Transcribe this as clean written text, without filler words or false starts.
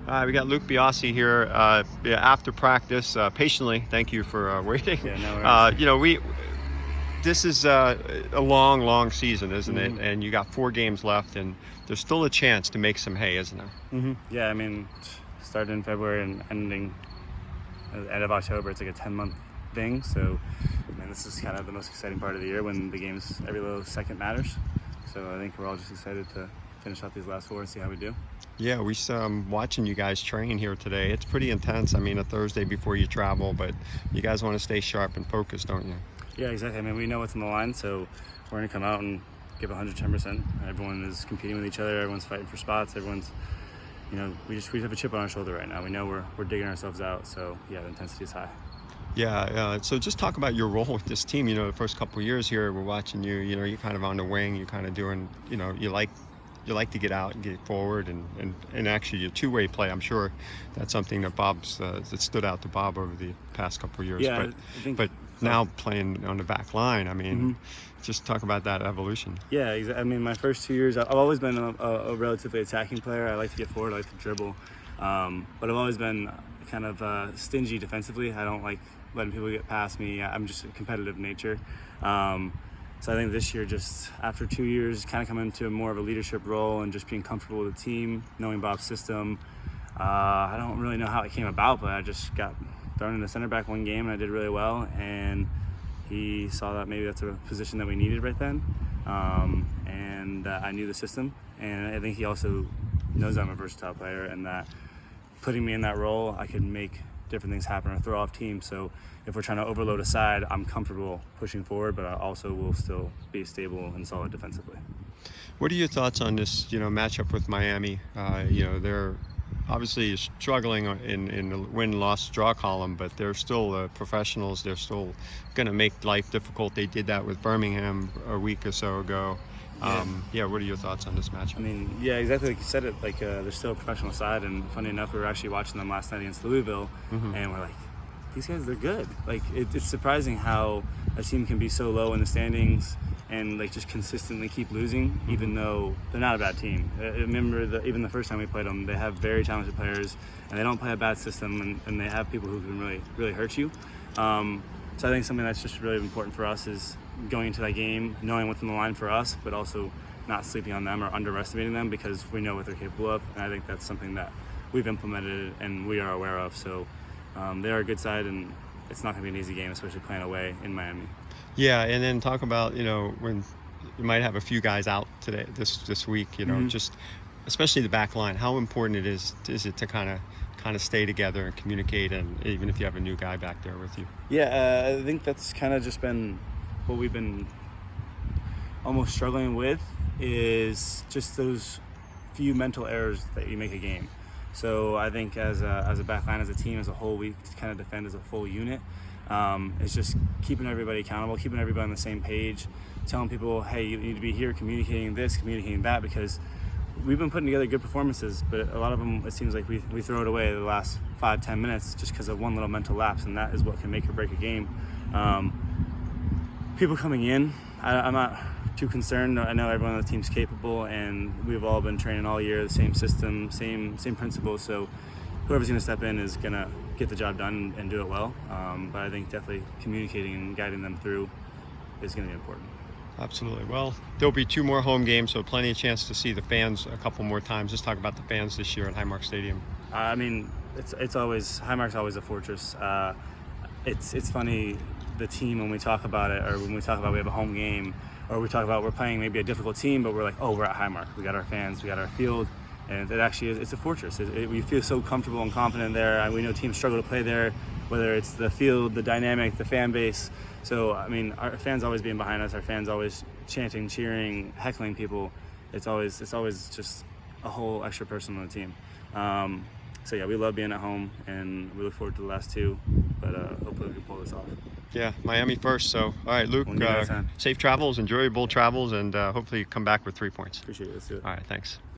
We got Luke Biasi here yeah, after practice. Patiently, thank you for waiting. Yeah, no worries. We this is a long, long season, isn't it? Mm-hmm. And you got 4 games left, and there's still a chance to make some hay, isn't there? Mm-hmm. Yeah, I mean, starting in February and ending at the end of October, it's like a 10-month thing. So, I mean, this is kind of the most exciting part of the year when the games, every little second matters. So I think we're all just excited to finish out these last 4 and see how we do. Yeah, watching you guys train here today. It's pretty intense. I mean, a Thursday before you travel, but you guys want to stay sharp and focused, don't you? Yeah, exactly. I mean, we know what's on the line, so we're going to come out and give 110%. Everyone is competing with each other. Everyone's fighting for spots. Everyone's, we have a chip on our shoulder right now. We know we're digging ourselves out. So yeah, the intensity is high. Yeah, so just talk about your role with this team. The first couple of years here, we're watching you. You're kind of on the wing. You're kind of doing. You like to get out and get forward, and actually your two-way play. I'm sure that's something that that stood out to Bob over the past couple of years. Yeah, but now playing on the back line, I mean, just talk about that evolution. Yeah, exactly. I mean, my first 2 years, I've always been a relatively attacking player. I like to get forward, I like to dribble, but I've always been kind of stingy defensively. I don't like letting people get past me. I'm just a competitive nature. So I think this year, just after 2 years, kind of coming into more of a leadership role and just being comfortable with the team, knowing Bob's system. I don't really know how it came about, but I just got thrown in the center back one game and I did really well. And he saw that maybe that's a position that we needed right then. And I knew the system. And I think he also knows I'm a versatile player and that putting me in that role, I could make different things happen or throw off teams. So if we're trying to overload a side, I'm comfortable pushing forward, but I also will still be stable and solid defensively. What are your thoughts on this, matchup with Miami? They're obviously struggling in the win-loss draw column, but they're still professionals. They're still going to make life difficult. They did that with Birmingham a week or so ago. What are your thoughts on this matchup? I mean, yeah, exactly like you said it. Like they're still a professional side, and funny enough, we were actually watching them last night against Louisville, and we're like, these guys, they're good. Like it's surprising how a team can be so low in the standings and like just consistently keep losing, even though they're not a bad team. I remember even the first time we played them, they have very talented players, and they don't play a bad system, and they have people who can really, really hurt you. So I think something that's just really important for us is going into that game, knowing what's on the line for us, but also not sleeping on them or underestimating them because we know what they're capable of. And I think that's something that we've implemented and we are aware of. So they are a good side, and it's not going to be an easy game, especially playing away in Miami. Yeah, and then talk about, when you might have a few guys out today, this week, just especially the back line, how important is it to kind of stay together and communicate, and even if you have a new guy back there with you? Yeah, I think that's kind of just been what we've been almost struggling with, is just those few mental errors that you make a game. So I think as a back line, as a team, as a whole, we kind of defend as a full unit. It's just keeping everybody accountable, keeping everybody on the same page, telling people, hey, you need to be here, communicating this, communicating that, because we've been putting together good performances, but a lot of them, it seems like we throw it away the last 5-10 minutes just because of one little mental lapse, and that is what can make or break a game. People coming in, I'm not too concerned. I know everyone on the team's capable, and we've all been training all year, the same system, same principles. So whoever's going to step in is going to get the job done and do it well. But I think definitely communicating and guiding them through is going to be important. Absolutely. Well, there'll be 2 more home games, so plenty of chance to see the fans a couple more times. Just talk about the fans this year at Highmark Stadium. I mean, it's always, Highmark's always a fortress. It's funny, the team, when we talk about it, or when we talk about we have a home game, or we talk about we're playing maybe a difficult team, but we're like, oh, we're at Highmark. We got our fans, we got our field, and it actually is, it's a fortress. We feel so comfortable and confident there, and we know teams struggle to play there, whether it's the field, the dynamic, the fan base. So, I mean, our fans always being behind us, our fans always chanting, cheering, heckling people. It's always just a whole extra person on the team. So yeah, we love being at home, and we look forward to the last 2, but hopefully we can pull this off. Yeah, Miami first. So, all right, Luke, safe travels, enjoyable travels, and hopefully you come back with 3 points. Appreciate it. Let's do it. All right, thanks.